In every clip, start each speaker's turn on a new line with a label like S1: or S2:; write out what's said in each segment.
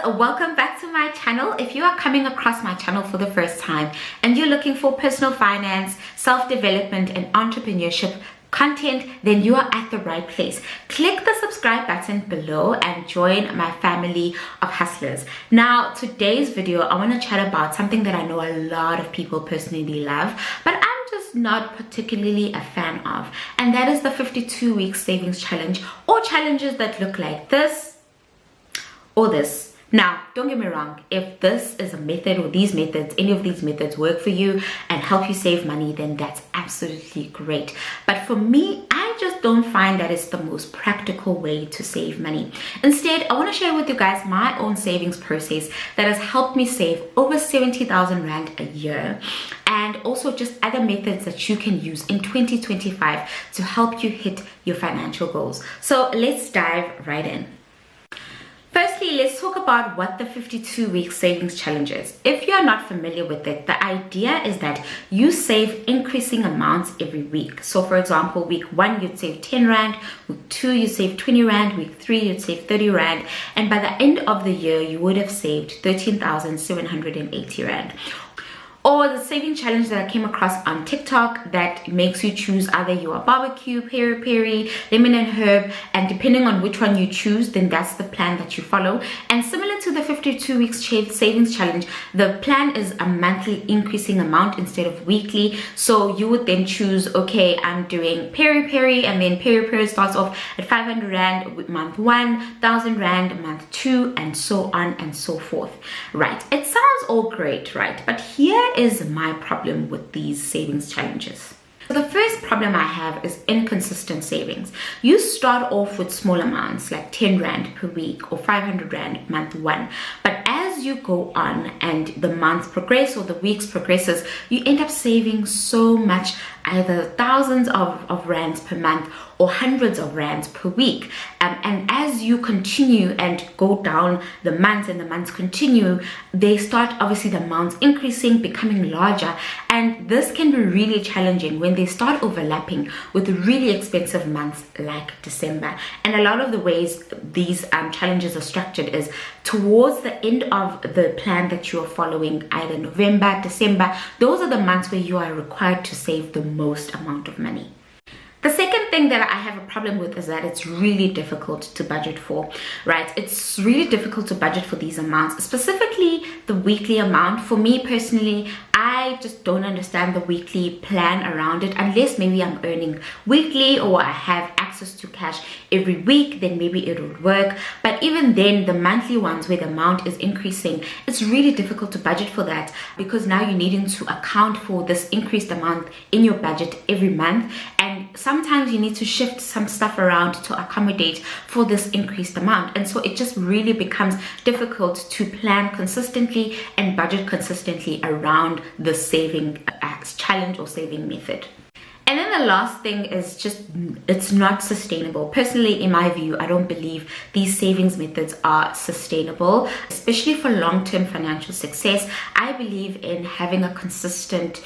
S1: welcome back to my channel. If you are coming across my channel for the first time and you're looking for personal finance, self-development and entrepreneurship content, then you are at the right place. Click the subscribe button below and join my family of hustlers. Now, today's video, I want to chat about something that I know a lot of people personally love, but I'm just not particularly a fan of, and that is the 52-week savings challenge, or challenges that look like this or this. Now, don't get me wrong, if this is a method or these methods, any of these methods work for you and help you save money, then that's absolutely great. But for me, I just don't find that it's the most practical way to save money. Instead, I want to share with you guys my own savings process that has helped me save over 70,000 Rand a year, and also just other methods that you can use in 2025 to help you hit your financial goals. So let's dive right in. Firstly, let's talk about what the 52-week savings challenge is. If you are not familiar with it, the idea is that you save increasing amounts every week. So for example, week 1, you'd save 10 Rand, week 2, you save 20 Rand, week 3, you'd save 30 Rand, and by the end of the year, you would have saved 13,780 Rand. Or the saving challenge that I came across on TikTok that makes you choose either your barbecue, peri-peri, lemon and herb, and depending on which one you choose, then that's the plan that you follow. And similar to the 52 weeks savings challenge, the plan is a monthly increasing amount instead of weekly. So you would then choose, okay, I'm doing peri-peri, and then peri-peri starts off at 500 Rand with month 1, 1,000 Rand month 2, and so on and so forth. Right, it sounds all great, right? But here is my problem with these savings challenges. So the first problem I have is inconsistent savings. You start off with small amounts like 10 Rand per week or 500 Rand month 1, but as you go on and the months progress or the weeks progresses, you end up saving so much, either thousands of rands per month or hundreds of rands per week. And as you continue and go down the months and the months continue, they start, obviously the amounts increasing, becoming larger, and this can be really challenging when they start overlapping with really expensive months like December. And a lot of the ways these challenges are structured is towards the end of the plan that you are following, either November, December, those are the months where you are required to save the most amount of money. The second thing that I have a problem with is that it's really difficult to budget for, right? It's really difficult to budget for these amounts, specifically the weekly amount. For me personally, I just don't understand the weekly plan around it, unless maybe I'm earning weekly or I have access to cash every week, then maybe it would work. But even then, the monthly ones where the amount is increasing, it's really difficult to budget for that, because now you're needing to account for this increased amount in your budget every month, and sometimes you need to shift some stuff around to accommodate for this increased amount. And so it just really becomes difficult to plan consistently and budget consistently around the saving challenge or saving method. And then the last thing is just, it's not sustainable. Personally, in my view, I don't believe these savings methods are sustainable, especially for long-term financial success. I believe in having a consistent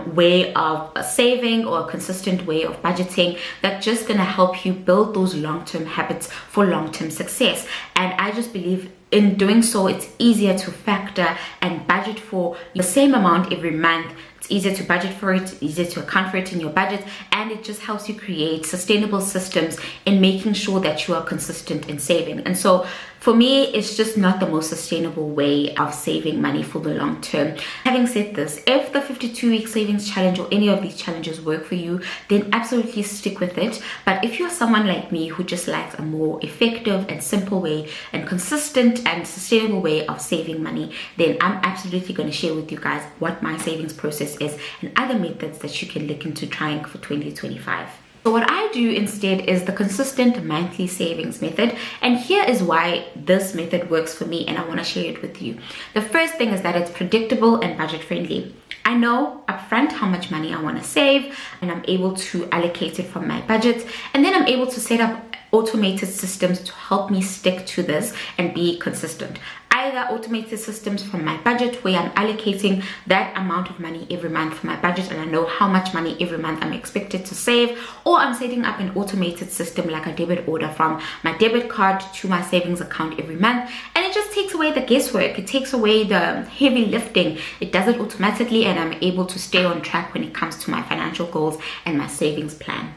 S1: way of saving or a consistent way of budgeting that's just going to help you build those long-term habits for long-term success. And I just believe in doing so, it's easier to factor and budget for the same amount every month. It's easier to budget for it, easier to account for it in your budget, and it just helps you create sustainable systems in making sure that you are consistent in saving. And so for me, it's just not the most sustainable way of saving money for the long term. Having said this, if the 52-week savings challenge or any of these challenges work for you, then absolutely stick with it. But if you're someone like me who just likes a more effective and simple way and consistent and sustainable way of saving money, then I'm absolutely going to share with you guys what my savings process is and other methods that you can look into trying for 2025. So what I do instead is the consistent monthly savings method, and here is why this method works for me and I want to share it with you. The first thing is that it's predictable and budget friendly. I know upfront how much money I want to save, and I'm able to allocate it from my budget, and then I'm able to set up automated systems to help me stick to this and be consistent. Either automated systems from my budget where I'm allocating that amount of money every month for my budget and I know how much money every month I'm expected to save, or I'm setting up an automated system like a debit order from my debit card to my savings account every month, and it just takes takes away the guesswork, it takes away the heavy lifting. It does it automatically, and I'm able to stay on track when it comes to my financial goals and my savings plan.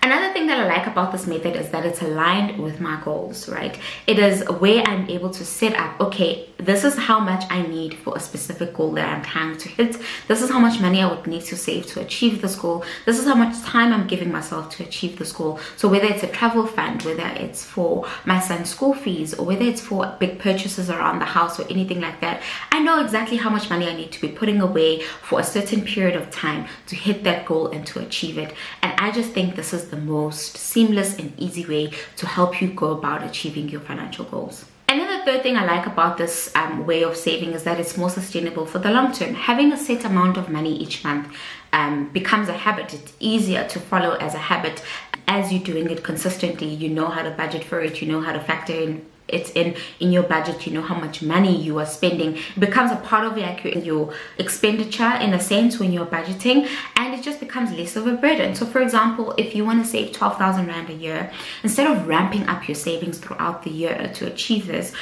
S1: Another thing that I like about this method is that it's aligned with my goals, right? It is where I'm able to set up, okay, this is how much I need for a specific goal that I'm trying to hit. This is how much money I would need to save to achieve this goal. This is how much time I'm giving myself to achieve this goal. So whether it's a travel fund, whether it's for my son's school fees, or whether it's for big purchases around the house or anything like that, I know exactly how much money I need to be putting away for a certain period of time to hit that goal and to achieve it. And I just think this is the most seamless and easy way to help you go about achieving your financial goals. And then the third thing I like about this way of saving is that it's more sustainable for the long term. Having a set amount of money each month becomes a habit. It's easier to follow as a habit. As you're doing it consistently, you know how to budget for it, you know how to factor it's in your budget, you know how much money you are spending. It becomes a part of your expenditure in a sense when you're budgeting, and it just becomes less of a burden. So for example, if you want to save 12,000 Rand a year, instead of ramping up your savings throughout the year to achieve this,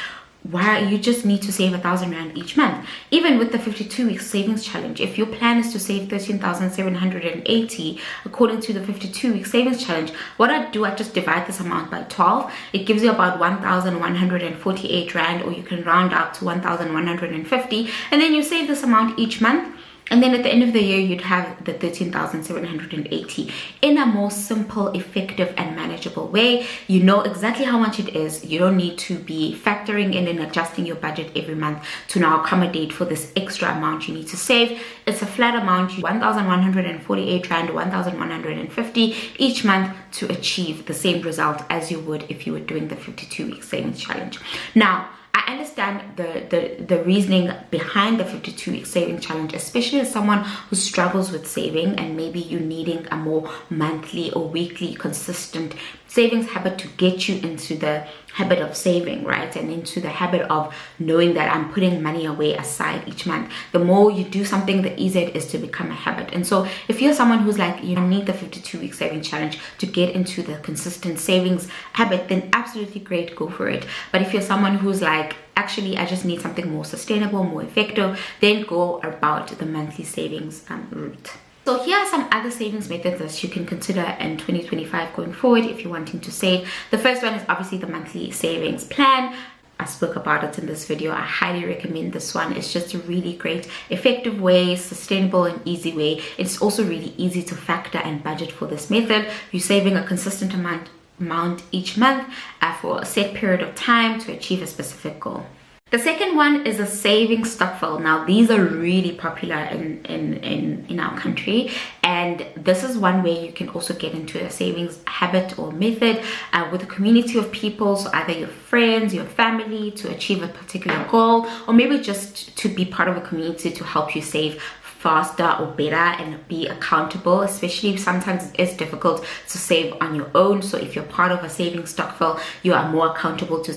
S1: you just need to save 1,000 Rand each month. Even with the 52-week savings challenge, if your plan is to save 13,780 according to the 52-week savings challenge, what I do, I just divide this amount by 12. It gives you about 1,148 Rand, or you can round out to 1,150, and then you save this amount each month. And then at the end of the year, you'd have the 13,780 in a more simple, effective, and manageable way. You know exactly how much it is. You don't need to be factoring in and adjusting your budget every month to now accommodate for this extra amount you need to save. It's a flat amount, 1,148 Rand, 1,150 each month to achieve the same result as you would if you were doing the 52-week savings challenge. Now, I understand the reasoning behind the 52-week saving challenge, especially as someone who struggles with saving and maybe you needing a more monthly or weekly consistent savings habit to get you into the habit of saving, right? And into the habit of knowing that I'm putting money away aside each month. The more you do something, the easier it is to become a habit. And so if you're someone who's like, you need the 52-week saving challenge to get into the consistent savings habit, then absolutely great, go for it. But if you're someone who's like, actually, I just need something more sustainable, more effective, then go about the monthly savings route. So here are some other savings methods that you can consider in 2025 going forward if you're wanting to save. The first one is obviously the monthly savings plan. I spoke about it in this video. I highly recommend this one. It's just a really great, effective way, sustainable and easy way. It's also really easy to factor and budget for this method. You're saving a consistent amount each month for a set period of time to achieve a specific goal. The second one is a savings stokvel. Now these are really popular in our country, and this is one way you can also get into a savings habit or method with a community of people, so either your friends, your family, to achieve a particular goal, or maybe just to be part of a community to help you save faster or better and be accountable. Especially sometimes it's difficult to save on your own, so if you're part of a savings stokvel, you are more accountable to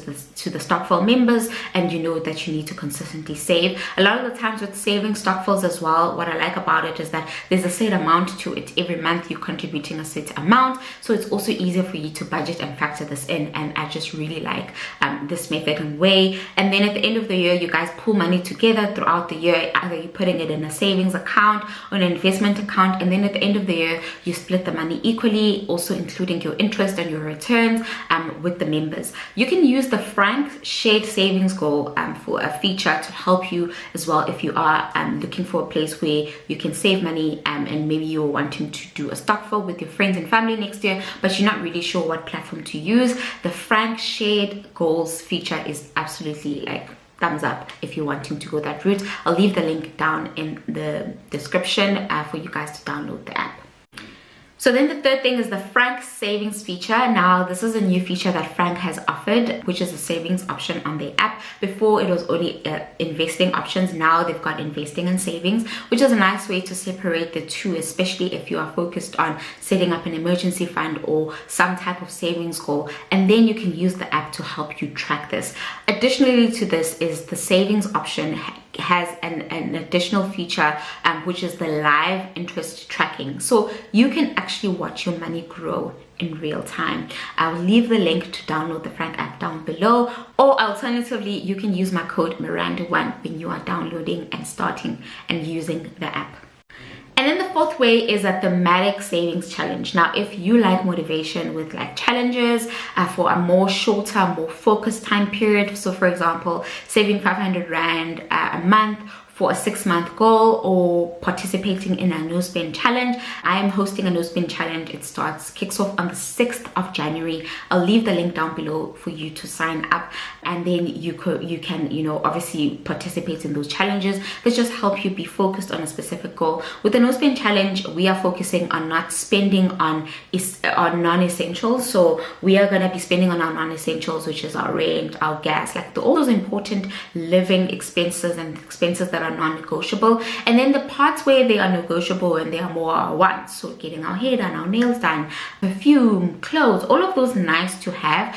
S1: the stokvel members, and you know that you need to consistently save. A lot of the times with savings stokvels as well, what I like about it is that there's a set amount to it. Every month you're contributing a set amount, so it's also easier for you to budget and factor this in. And I just really like this method and way. And then at the end of the year, you guys pull money together throughout the year. Either you're putting it in a savings account or an investment account, and then at the end of the year you split the money equally, also including your interest and your returns with the members. You can use the Franc shared savings goal for a feature to help you as well if you are looking for a place where you can save money, and maybe you're wanting to do a stokvel with your friends and family next year, but you're not really sure what platform to use. The Franc shared goals feature is absolutely like thumbs up if you're wanting to go that route. I'll leave the link down in the description for you guys to download the app. So then the third thing is the Franc savings feature. Now this is a new feature that Franc has offered, which is a savings option on their app. Before it was only investing options. Now they've got investing and savings, which is a nice way to separate the two, especially if you are focused on setting up an emergency fund or some type of savings goal. And then you can use the app to help you track this. Additionally to this is the savings option has an additional feature, which is the live interest tracking. So you can actually watch your money grow in real time. I'll leave the link to download the Franc app down below, or alternatively, you can use my code Miranda1 when you are downloading and starting and using the app. And then the fourth way is a thematic savings challenge. Now, if you like motivation with like challenges for a more shorter, more focused time period, so for example, saving 500 Rand a month for a 6-month goal, or participating in a no spend challenge, I am hosting a no spend challenge. It kicks off on the 6th of January. I'll leave the link down below for you to sign up, and then you can, you know, obviously participate in those challenges that just help you be focused on a specific goal. With the no spend challenge, we are focusing on not spending on non-essentials. So we are going to be spending on our non-essentials, which is our rent, our gas, like all those important living expenses and expenses that are non-negotiable. And then the parts where they are negotiable and they are more our wants, so getting our hair done, our nails done, perfume, clothes, all of those nice to have,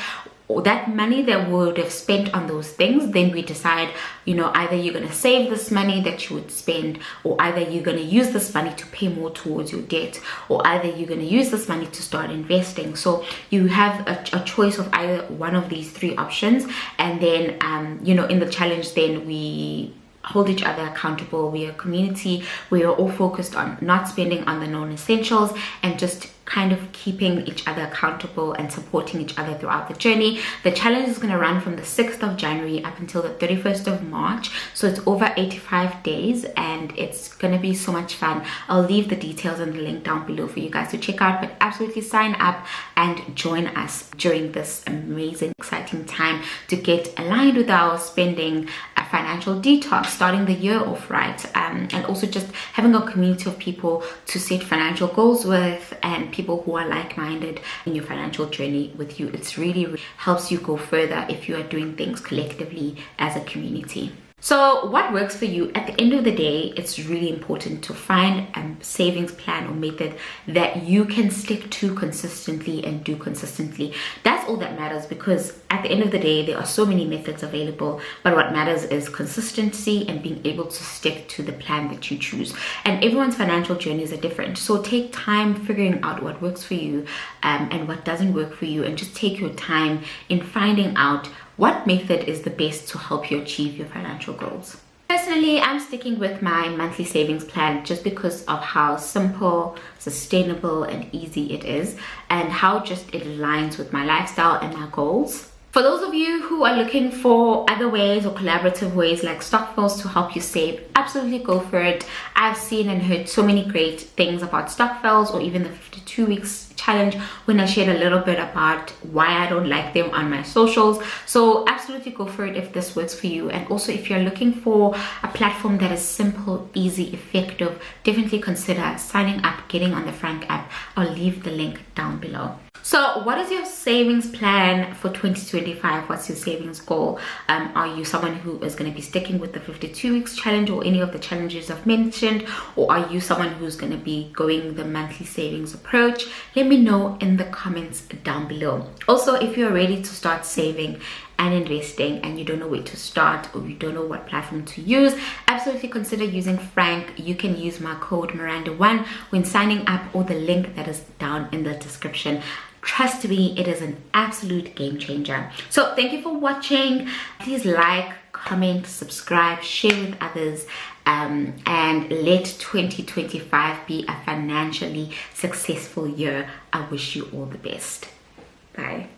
S1: that money that we would have spent on those things, then we decide, you know, either you're going to save this money that you would spend, or either you're going to use this money to pay more towards your debt, or either you're going to use this money to start investing. So you have a choice of either one of these three options. And then you know, in the challenge, then we hold each other accountable. We are a community. We are all focused on not spending on the non-essentials and just kind of keeping each other accountable and supporting each other throughout the journey. The challenge is going to run from the 6th of January up until the 31st of March. So it's over 85 days and it's going to be so much fun. I'll leave the details and the link down below for you guys to check out, but absolutely sign up and join us during this amazing, exciting time to get aligned with our spending, a financial detox, starting the year off right, and also just having a community of people to set financial goals with, and people who are like-minded in your financial journey with you. It's really helps you go further if you are doing things collectively as a community. So what works for you? At the end of the day, it's really important to find a savings plan or method that you can stick to consistently and do consistently. That's all that matters, because at the end of the day, there are so many methods available, but what matters is consistency and being able to stick to the plan that you choose. And everyone's financial journeys are different. So take time figuring out what works for you and what doesn't work for you, and just take your time in finding out what method is the best to help you achieve your financial goals. Personally, I'm sticking with my monthly savings plan just because of how simple, sustainable, and easy it is, and how just it aligns with my lifestyle and my goals. For those of you who are looking for other ways or collaborative ways like stokvels to help you save, absolutely go for it. I've seen and heard so many great things about stokvels, or even the 52 weeks challenge, when I shared a little bit about why I don't like them on my socials. So absolutely go for it if this works for you. And also, if you're looking for a platform that is simple, easy, effective, definitely consider signing up, getting on the Franc app. I'll leave the link down below. So what is your savings plan for 2025? What's your savings goal? Are you someone who is going to be sticking with the 52 weeks challenge or any of the challenges I've mentioned? Or are you someone who's going to be going the monthly savings approach? Let me know in the comments down below. Also, if you're ready to start saving and investing and you don't know where to start, or you don't know what platform to use, absolutely consider using Franc. You can use my code Miranda1 when signing up, or the link that is down in the description. Trust me, it is an absolute game changer. So thank you for watching. Please like, comment, subscribe, share with others, and let 2025 be a financially successful year. I wish you all the best. Bye.